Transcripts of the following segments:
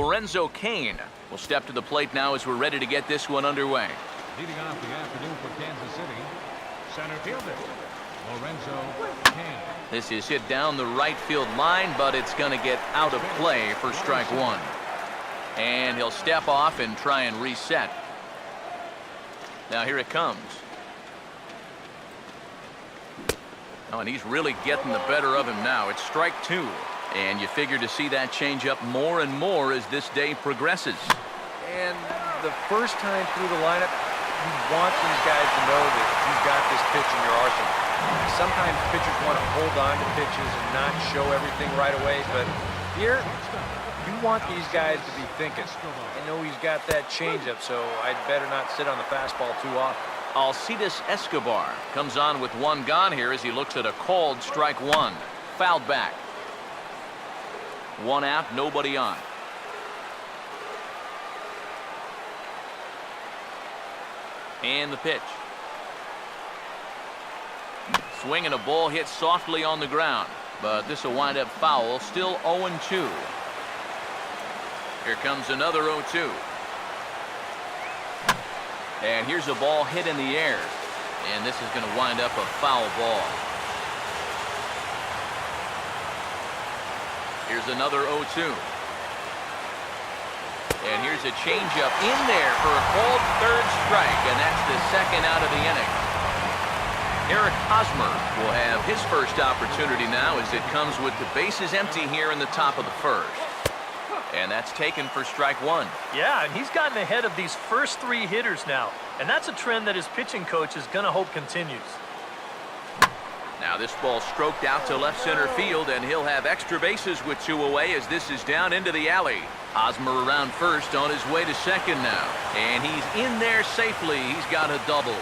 Lorenzo Cain will step to the plate now as we're ready to get this one underway. Leading off the afternoon for Kansas City, center fielder, Lorenzo Cain. This is hit down the right field line, but it's going to get out of play for strike one. And he'll step off and try and reset. Now here it comes. Oh, and he's really getting the better of him now. It's strike two. And you figure to see that change up more and more as this day progresses. And the first time through the lineup, you want these guys to know that you've got this pitch in your arsenal. Sometimes pitchers want to hold on to pitches and not show everything right away, but here, you want these guys to be thinking. I know he's got that changeup, so I'd better not sit on the fastball too often. Alcides Escobar comes on with one gone here as he looks at a called strike one. Fouled back. One out, nobody on. And the pitch. Swing and a ball hit softly on the ground, but this will wind up foul. Still 0-2. Here comes another 0-2. And here's a ball hit in the air, and this is going to wind up a foul ball. Here's another 0-2. And here's a changeup in there for a called third strike, and that's the second out of the inning. Eric Hosmer will have his first opportunity now as it comes with the bases empty here in the top of the first. And that's taken for strike one. Yeah, and he's gotten ahead of these first three hitters now, and that's a trend that his pitching coach is going to hope continues. Now this ball stroked out to left center field, and he'll have extra bases with two away as this is down into the alley. Hosmer around first on his way to second now, and he's in there safely. He's got a double.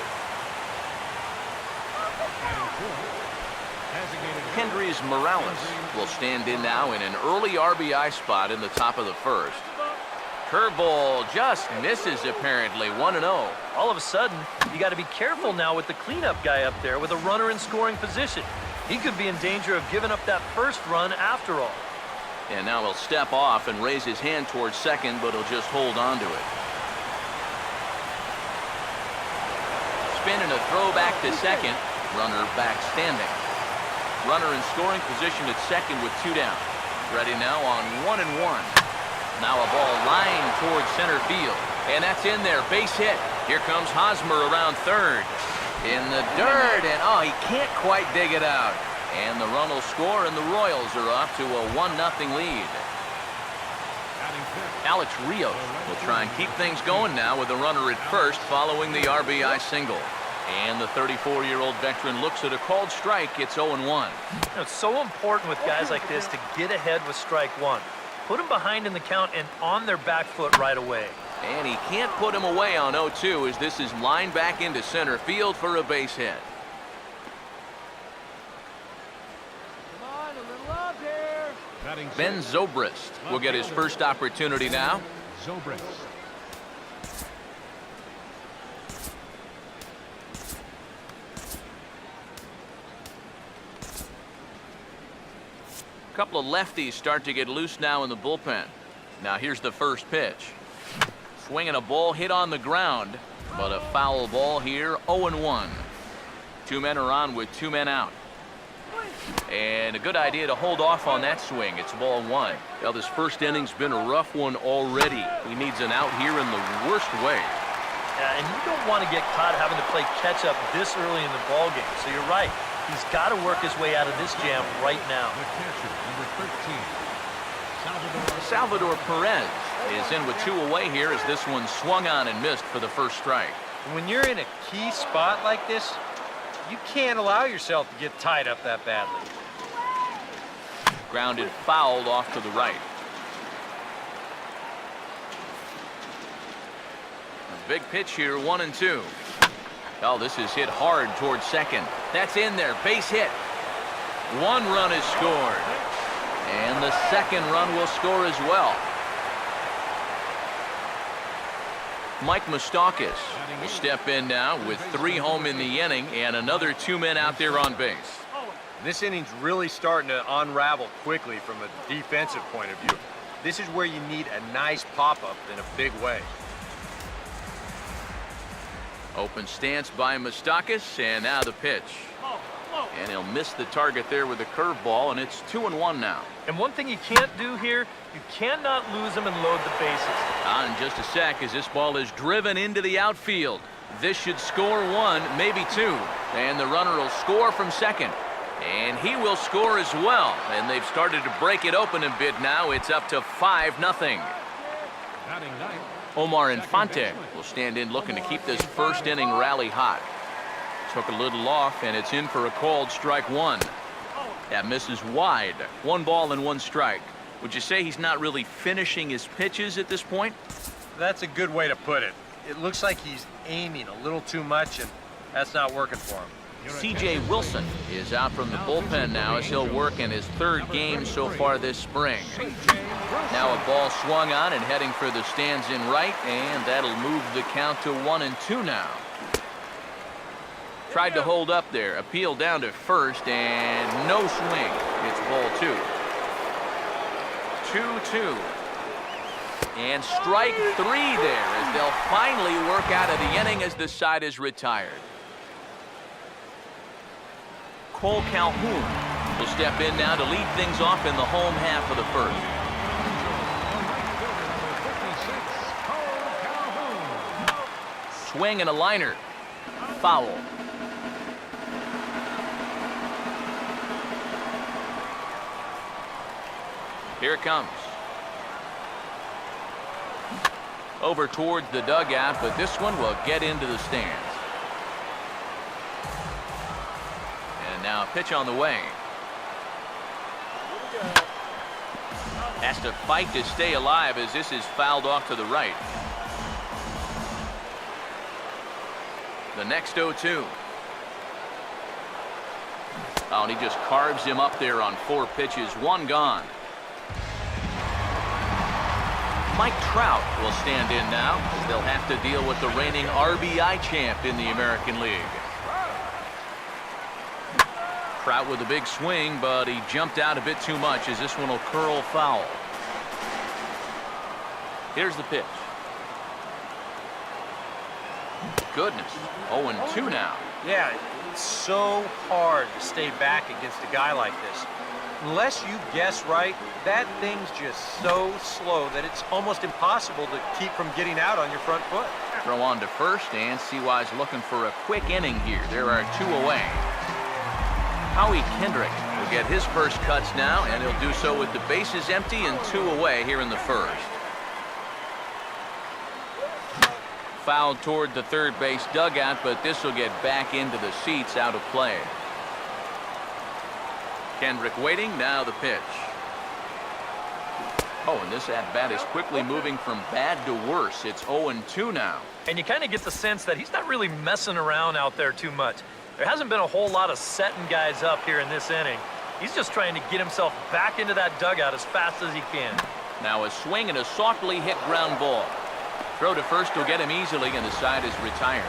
Kendrys Morales will stand in now in an early RBI spot in the top of the first. Curveball just misses apparently. 1-0. All of a sudden, you got to be careful now with the cleanup guy up there with a runner in scoring position. He could be in danger of giving up that first run after all. And now he'll step off and raise his hand towards second, but he'll just hold on to it. Spin and a throw back to second. Runner back standing. Runner in scoring position at second with two down. Ready now on 1-1. Now a ball lined towards center field. And that's in there. Base hit. Here comes Hosmer around third. In the dirt. And oh, he can't quite dig it out. And the run will score, and the Royals are off to a 1-0 lead. Alex Rios will try and keep things going now with a runner at first following the RBI single. And the 34-year-old veteran looks at a called strike. It's 0-1. You know, it's so important with guys like this to get ahead with strike one. Put them behind in the count and on their back foot right away. And he can't put him away on 0-2 as this is lined back into center field for a base hit. Ben Zobrist will get his first opportunity now. Zobrist. A couple of lefties start to get loose now in the bullpen. Now here's the first pitch. Swinging a ball hit on the ground, but a foul ball here. 0-1. Two men are on with two men out. And a good idea to hold off on that swing. It's ball one. Well, this first inning's been a rough one already. He needs an out here in the worst way. Yeah, and you don't want to get caught having to play catch up this early in the ball game. So you're right. He's got to work his way out of this jam right now. The catcher, number 13, Salvador Perez is in with two away here as this one swung on and missed for the first strike. When you're in a key spot like this, you can't allow yourself to get tied up that badly. Grounded fouled off to the right. A big pitch here, 1-2. Oh, this is hit hard towards second. That's in there, base hit. One run is scored. And the second run will score as well. Mike Moustakas will step in now with 3 home in the inning and another 2 men out there on base. This inning's really starting to unravel quickly from a defensive point of view. This is where you need a nice pop-up in a big way. Open stance by Moustakas, and now the pitch. And he'll miss the target there with the curveball, and it's 2-1 now. And one thing you can't do here, you cannot lose him and load the bases. In just a sec as this ball is driven into the outfield. This should score one, maybe two. And the runner will score from second. And he will score as well. And they've started to break it open a bit now. It's up to 5-0. Batting ninth. Omar Infante will stand in looking to keep this first inning rally hot. Took a little off, and it's in for a called strike one. That misses wide. 1 ball and 1 strike. Would you say he's not really finishing his pitches at this point? That's a good way to put it. It looks like he's aiming a little too much, and that's not working for him. C.J. Wilson is out from the bullpen now as he'll work in his 3rd game so far this spring. Now a ball swung on and heading for the stands in right, and that'll move the count to 1-2 now. Tried to hold up there, appeal down to first, and no swing. It's ball 2. 2-2. And strike 3 there as they'll finally work out of the inning as the side is retired. Cole Calhoun will step in now to lead things off in the home half of the first. Swing and a liner. Foul. Here it comes. Over towards the dugout, but this one will get into the stands. And now a pitch on the way. Has to fight to stay alive as this is fouled off to the right. The next 0-2. Oh, and he just carves him up there on 4 pitches. 1 gone. Mike Trout will stand in now as they'll have to deal with the reigning RBI champ in the American League. Trout with a big swing, but he jumped out a bit too much as this one will curl foul. Here's the pitch. Goodness, 0-2 now. Yeah, it's so hard to stay back against a guy like this. Unless you guess right, that thing's just so slow that it's almost impossible to keep from getting out on your front foot. Throw on to first, and CY's looking for a quick inning here. There are 2 away. Howie Kendrick will get his first cuts now, and he'll do so with the bases empty and 2 away here in the first. Fouled toward the third base dugout, but this will get back into the seats, out of play. Kendrick waiting, now the pitch. Oh, and this at-bat is quickly moving from bad to worse. It's 0-2 now. And you kind of get the sense that he's not really messing around out there too much. There hasn't been a whole lot of setting guys up here in this inning. He's just trying to get himself back into that dugout as fast as he can. Now a swing and a softly hit ground ball. Throw to first will get him easily, and the side is retired.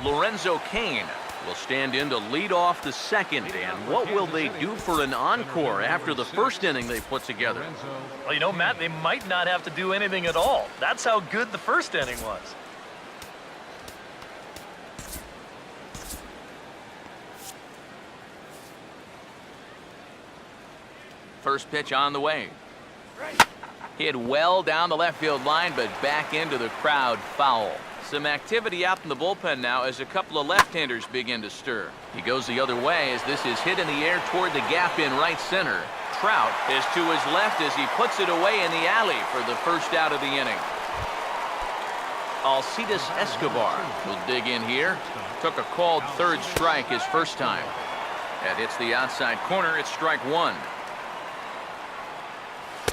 Lorenzo Cain will stand in to lead off the second. And what will they do for an encore after the first inning they put together? Well, you know, Matt, they might not have to do anything at all. That's how good the first inning was. First pitch on the way. Hit well down the left field line, but back into the crowd, foul. Some activity out in the bullpen now as a couple of left-handers begin to stir. He goes the other way as this is hit in the air toward the gap in right center. Trout is to his left as he puts it away in the alley for the first out of the inning. Alcides Escobar will dig in here. Took a called third strike his first time. That hits the outside corner. It's strike 1.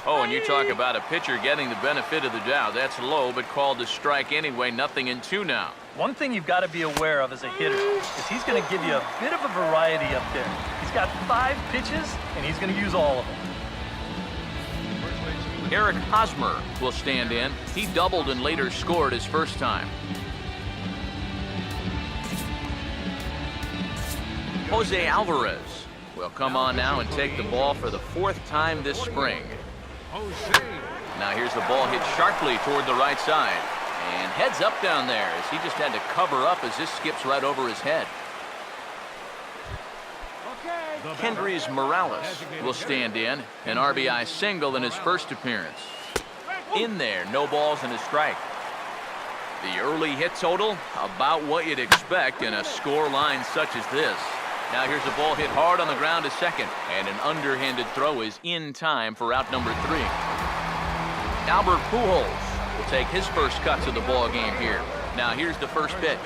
Oh, and you talk about a pitcher getting the benefit of the doubt. That's low, but called a strike anyway. 0-2 now. One thing you've got to be aware of as a hitter is he's going to give you a bit of a variety up there. He's got 5 pitches, and he's going to use all of them. Eric Hosmer will stand in. He doubled and later scored his first time. Jose Alvarez will come on now and take the ball for the 4th time this spring. Jose. Now here's the ball hit sharply toward the right side. And heads up down there as he just had to cover up as this skips right over his head. Kendrys Morales will stand in. An RBI single in his first appearance. In there, no balls and a strike. The early hit total, about what you'd expect in a score line such as this. Now here's a ball hit hard on the ground to second, and an underhanded throw is in time for out number 3. Albert Pujols will take his first cut to the ball game here. Now here's the first pitch.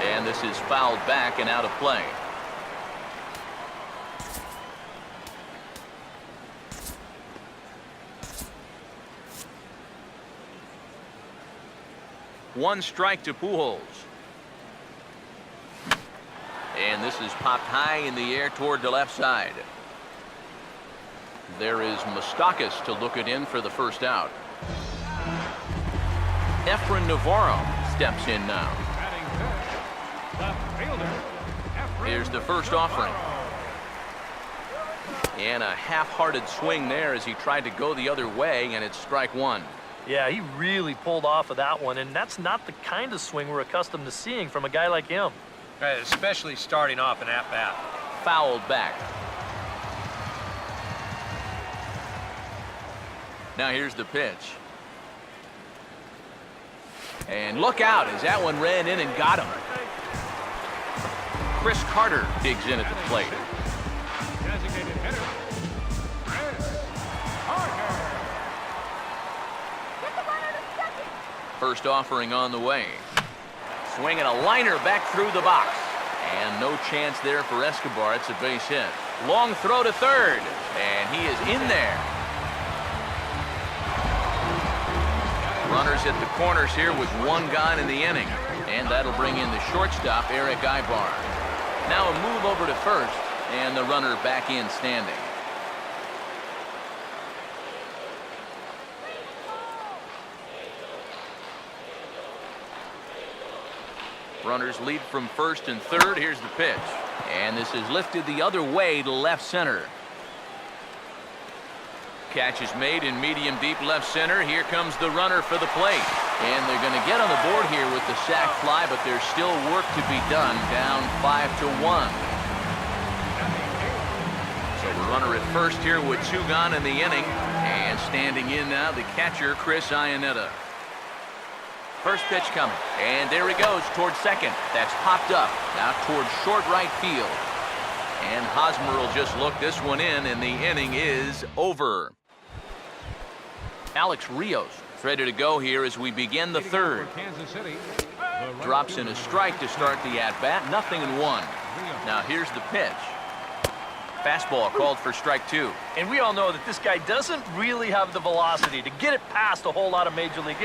And this is fouled back and out of play. One strike to Pujols. And this is popped high in the air toward the left side. There is Moustakas to look it in for the first out. Efren Navarro steps in now. Here's the first offering. And a half-hearted swing there as he tried to go the other way, and it's strike 1. Yeah, he really pulled off of that one, and that's not the kind of swing we're accustomed to seeing from a guy like him. Especially starting off an at-bat. Fouled back. Now here's the pitch. And look out as that one ran in and got him. Chris Carter digs in at the plate. Designated hitter, Chris Carter. First offering on the way. Swinging a liner back through the box. And no chance there for Escobar. It's a base hit. Long throw to third. And he is in there. Runners at the corners here with one gone in the inning. And that'll bring in the shortstop, Eric Ibar. Now a move over to first. And the runner back in standing. Runners lead from first and third. Here's the pitch. And this is lifted the other way to left center. Catch is made in medium deep left center. Here comes the runner for the plate. And they're going to get on the board here with the sac fly, but there's still work to be done. Down 5-1. So the runner at first here with two gone in the inning. And standing in now, the catcher, Chris Iannetta. First pitch coming, and there he goes towards second. That's popped up, now towards short right field. And Hosmer will just look this one in, and the inning is over. Alex Rios is ready to go here as we begin the third. Drops in a strike to start the at-bat, 0-1. Now here's the pitch. Fastball called for strike 2. And we all know that this guy doesn't really have the velocity to get it past a whole lot of major league